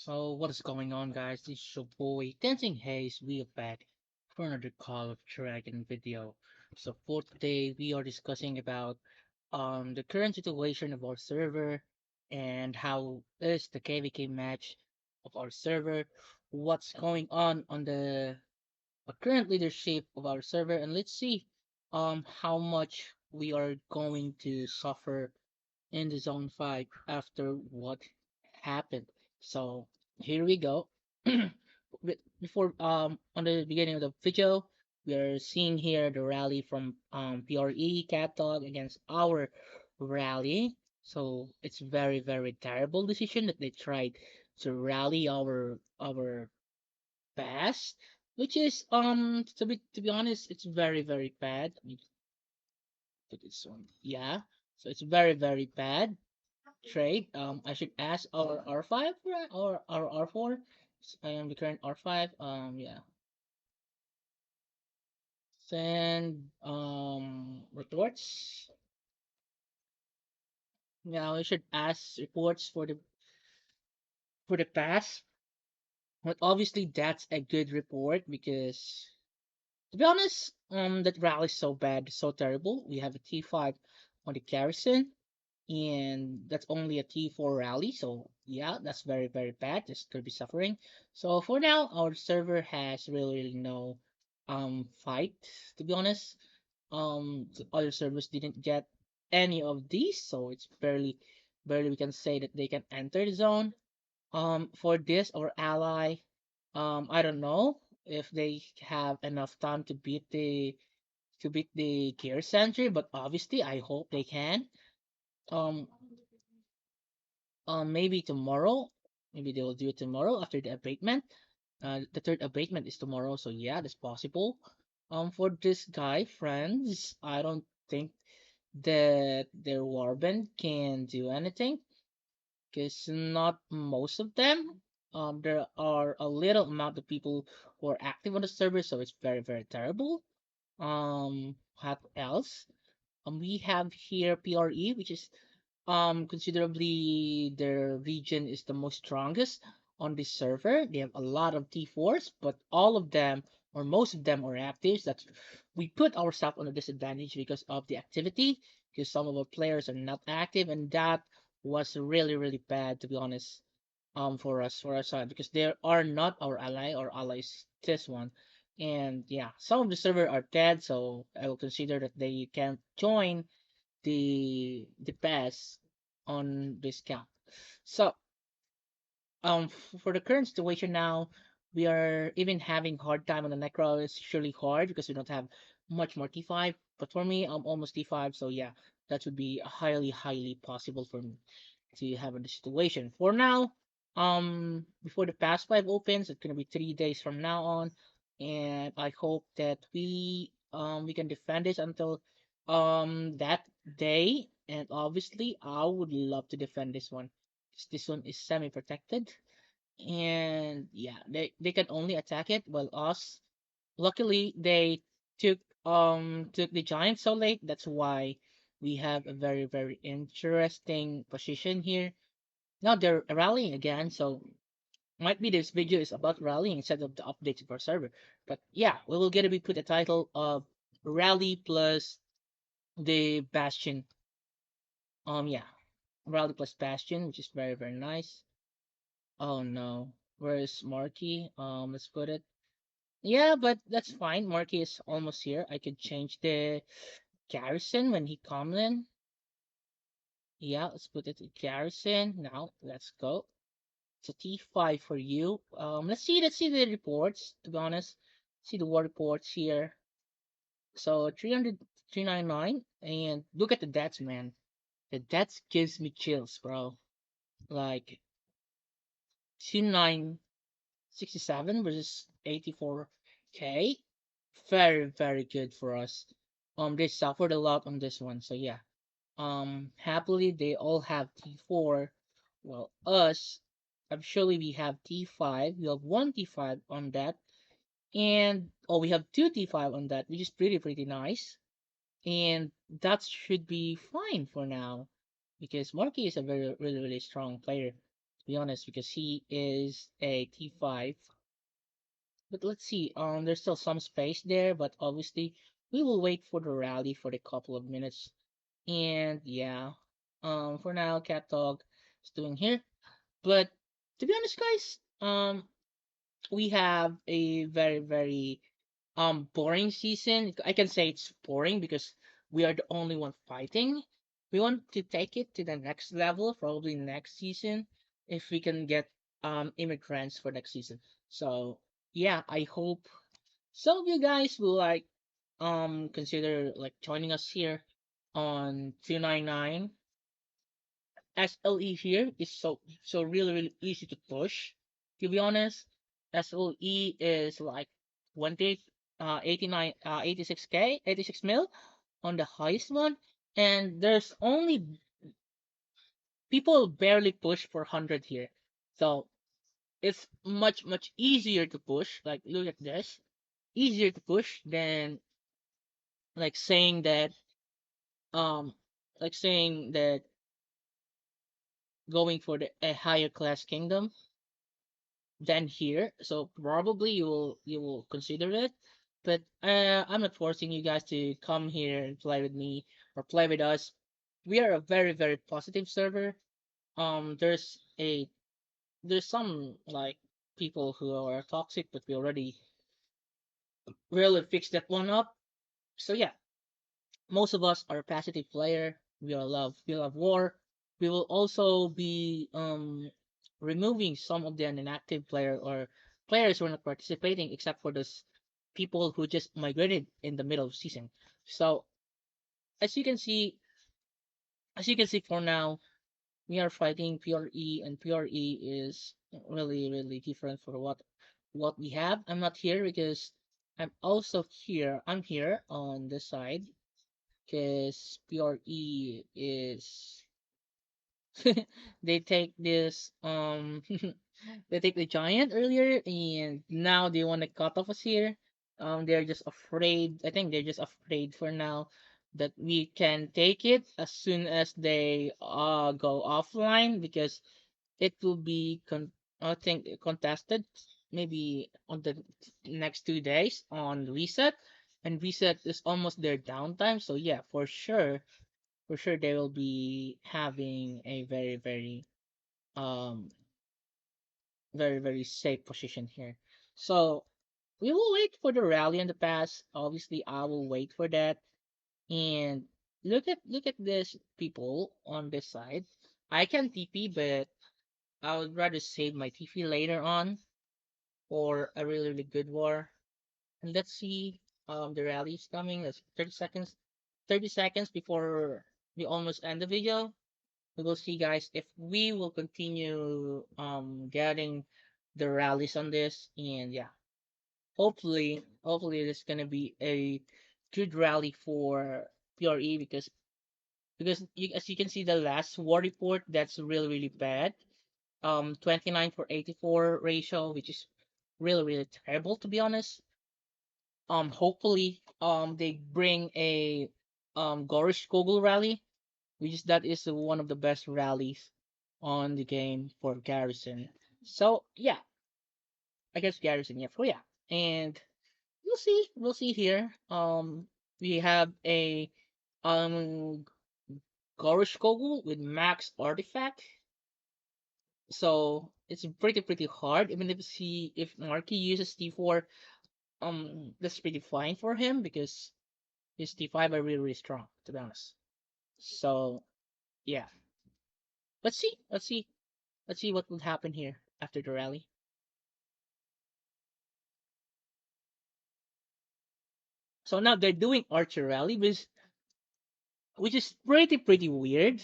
So what is going on, guys? This is your boy Dancing Haze. We are back for another Call of Dragon video. So for today we are discussing about the current situation of our server and how is the KVK match of our server, what's going on the current leadership of our server, and let's see how much we are going to suffer in the zone 5 after what happened. So here we go. Before on the beginning of the video, we are seeing here the rally from PRE CatDawg against our rally. So it's very terrible decision that they tried to rally our pass, which is to be honest, it's very bad. Let me put this one. Yeah. So it's very bad trade. I should ask our R5 or our R4. I am the current R5. Yeah. Send reports. Now I should ask reports for the pass. But obviously that's a good report because to be honest, that rally is so bad, so terrible. We have a T5 on the garrison, and that's only a T4 rally, so yeah, that's very bad. It's gonna be suffering. So for now, our server has really no fight, to be honest. The other servers didn't get any of these, so it's barely we can say that they can enter the zone. For this our ally, I don't know if they have enough time to beat the gear sentry, but obviously I hope they can. Um, maybe tomorrow. Maybe they will do it tomorrow after the abatement. The third abatement is tomorrow, so yeah, that's possible. For this guy, friends, I don't think that their warband can do anything, because not most of them. There are a little amount of people who are active on the server, so it's very terrible. What else? We have here PRE, which is considerably their region is the most strongest on this server. They have a lot of T4s, but all of them or most of them are active. That's we put ourselves on a disadvantage because of the activity, because some of our players are not active, and that was really bad, to be honest. For our side, because they are not our ally. Our ally is this one. And yeah, some of the server are dead, so I will consider that they can't join the pass on this count. So for the current situation now, we are even having hard time on the necro. It's surely hard because we don't have much more T5. But for me, I'm almost T5, so yeah, that would be highly possible for me to have in the situation. For now, before the pass 5 opens, it's gonna be 3 days from now on, and I hope that we can defend this until that day. And obviously, I would love to defend this one, 'cause this one is semi-protected, and yeah, they can only attack it, while us, luckily, they took took the giant so late. That's why we have a very interesting position here. Now they're rallying again, so might be this video is about rallying instead of the updates of our server. But yeah, we will get to be put a title of rally plus the bastion. Yeah, rally plus bastion, which is very nice. Oh no, where's Marky? Let's put it. Yeah, but that's fine. Marky is almost here. I could change the garrison when he comes in. Yeah, let's put it in garrison. Now, let's go. It's a T5 for you. Let's see the reports, to be honest. See the war reports here. So 300, 399, and look at the deaths, man. The deaths gives me chills, bro. Like 2967 versus 84k. Very good for us. They suffered a lot on this one, so yeah. Happily they all have T4. Well, us, actually we have T5. We have one T5 on that, and oh, we have two T5 on that, which is pretty nice. And that should be fine for now, because Marky is a very really strong player. be honest, because he is a T5. But let's see. There's still some space there, but obviously we will wait for the rally for the couple of minutes. And yeah, for now, CatDawg is doing here. But to be honest, guys, we have a very boring season. I can say it's boring because we are the only one fighting. We want to take it to the next level, probably next season, if we can get immigrants for next season. So yeah, I hope some of you guys will like consider like joining us here on 299. SLE here is so really easy to push. To be honest, SLE is like 20 89 86k 86 mil on the highest one, and there's only people barely push for 100 here. So it's much easier to push. Like look at this, easier to push than like saying that um saying that going for a higher class kingdom than here. So probably you will consider it. But I'm not forcing you guys to come here and play with me or play with us. We are a very positive server. There's some like people who are toxic, but we already really fixed that one up. So yeah, most of us are passive player. We love war. We will also be removing some of the inactive player or players who are not participating, except for those people who just migrated in the middle of season. So as you can see, for now, we are fighting PRE, and PRE is really different for what we have. I'm not here because I'm also here. I'm here on this side because PRE is they take this they take the giant earlier and now they want to cut off us here. They're just afraid. I think they're just afraid for now that we can take it as soon as they go offline because it will be I think contested maybe on the next 2 days on reset, and reset is almost their downtime. So yeah, for sure they will be having a um very safe position here. So we will wait for the rally in the pass. Obviously, I will wait for that. And look at this people on this side. I can TP, but I would rather save my TP later on for a really good war. And let's see the rally is coming. That's 30 seconds. 30 seconds before we almost end the video. We will see, guys, if we will continue getting the rallies on this. And yeah, hopefully it's gonna be a good rally for PRE because as you can see the last war report, that's really bad. 29 for 84 ratio, which is really terrible, to be honest. Hopefully they bring a Gorish Kogel rally, which is that is one of the best rallies on the game for Garrison. So yeah, I guess Garrison, yeah, yeah. And we'll see here. We have a um Gorish Kogel with max artifact. So it's pretty hard. Even if Marky uses T4, that's pretty fine for him because his T5 are really strong, to be honest. So yeah, let's see what will happen here after the rally. So now they're doing Archer rally, which is pretty weird.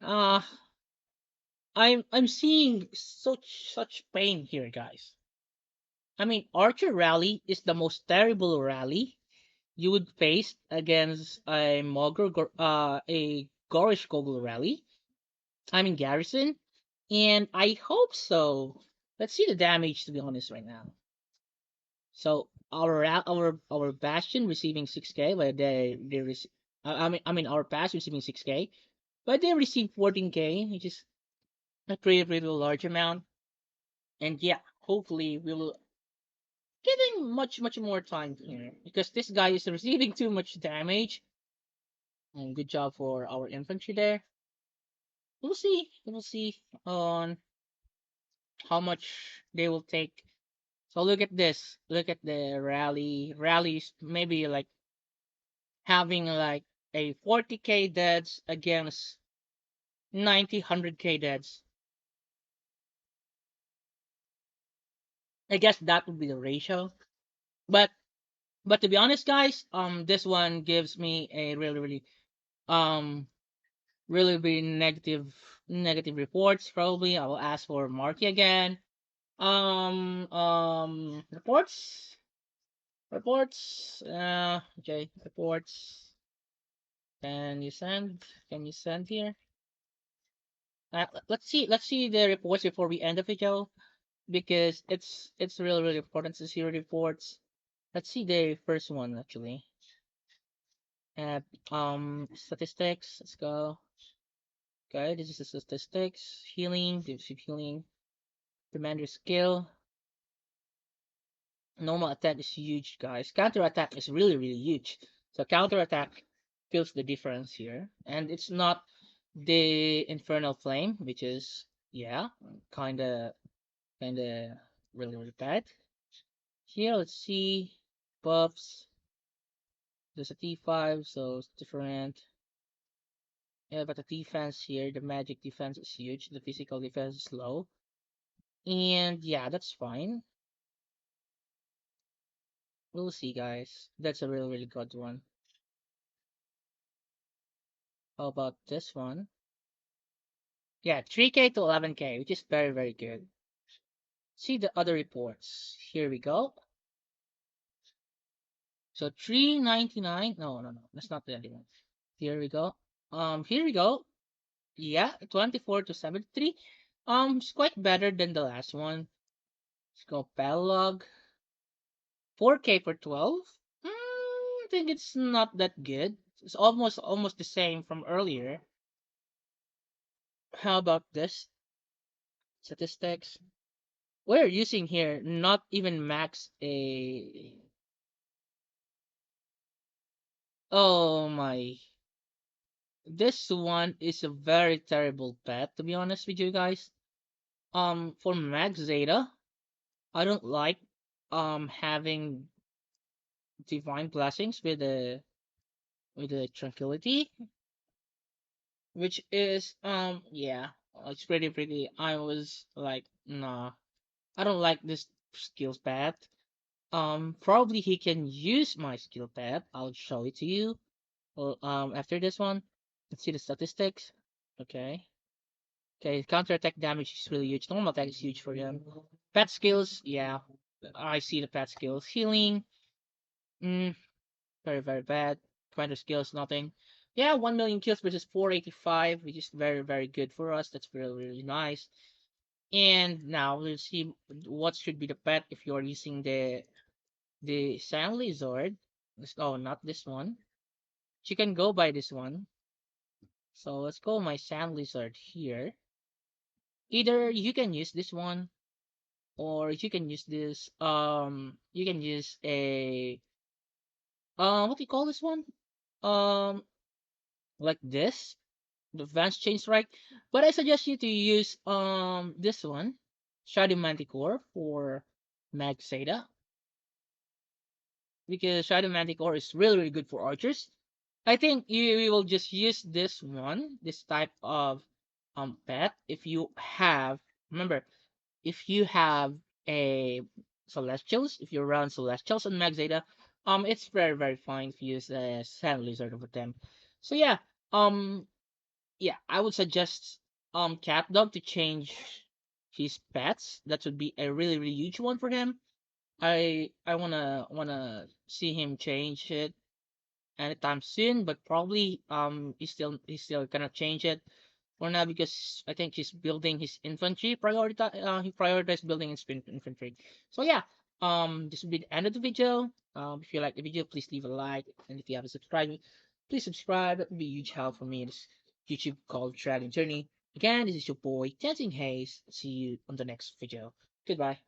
Uh I'm seeing such pain here, guys. I mean, Archer rally is the most terrible rally you would face against a a Gorish Gogol rally. I mean Garrison, and I hope so. Let's see the damage, to be honest, right now. So our Bastion receiving 6k, but I mean our Pass receiving 6k, but they receive 14k, which is a pretty large amount. And yeah, hopefully we will getting much more time here because this guy is receiving too much damage. And good job for our infantry there. We'll see. We'll see on how much they will take. So look at this. Look at the rally. Rallies maybe like having like a 40k deads against 100k deads. I guess that would be the ratio. But to be honest, guys, this one gives me a um really negative reports. Probably I will ask for Marky again. Reports. Reports. Okay. Reports. Can you send? Can you send here? Let's see. Let's see the reports before we end the video because it's really important to see reports. Let's see the first one actually. Uh, Statistics. Let's go. Okay, this is the statistics. Healing. Defensive healing. Commander skill. Normal attack is huge, guys. Counter attack is really huge. So counter attack feels the difference here, and it's not the infernal flame, which is yeah, kinda really bad. Here, let's see buffs. There's a T5, so it's different. Yeah, but the defense here, the magic defense is huge. The physical defense is low, and yeah, that's fine. We'll see, guys. That's a really good one. How about this one? Yeah, 3K to 11K, which is very good. See the other reports. Here we go. So 399. No. That's not the other one. Here we go. Here we go. Yeah, 24 to 73. It's quite better than the last one. Let's go catalog. 4K for 12. I think it's not that good. It's almost the same from earlier. How about this? Statistics. We're using here not even max a. Oh my. This one is a very terrible pet, to be honest with you guys. For Max Zeta, I don't like having divine blessings with the tranquility, which is yeah, it's pretty. I was like, nah, I don't like this skills pad. Probably he can use my skill pad. I'll show it to you. Well, after this one, let's see the statistics. Okay. Okay, counter attack damage is really huge. Normal attack is huge for him. Pet skills, yeah. I see the pet skills. Healing, mm, very bad. Commander skills, nothing. Yeah, 1 million kills versus 485, which is very good for us. That's really nice. And now let's see what should be the pet if you're using the Sand Lizard. Oh, not this one. You can go by this one. So let's go my Sand Lizard here. Either you can use this one or you can use this you can use a what do you call this one, um like this, the advanced chain strike, but I suggest you to use this one, Shadow Manticore for Mag Zeta, because Shadow Manticore is really good for archers. I think you will just use this one, this type of pet if you have, remember, if you have a Celestials, if you run Celestials on Mag Zeta, it's very fine if you use a Sand Lizard over them. So um, yeah, I would suggest CatDawg to change his pets. That would be a really huge one for him. I wanna see him change it anytime soon, but probably he's still gonna change it for now because I think he's building his infantry he prioritized building his infantry. So yeah, this will be the end of the video. If you like the video, please leave a like, and if you haven't subscribed, please subscribe. That would be a huge help for me in this YouTube called Dragon Journey. Again, this is your boy, Tenzin Hayes. See you on the next video. Goodbye.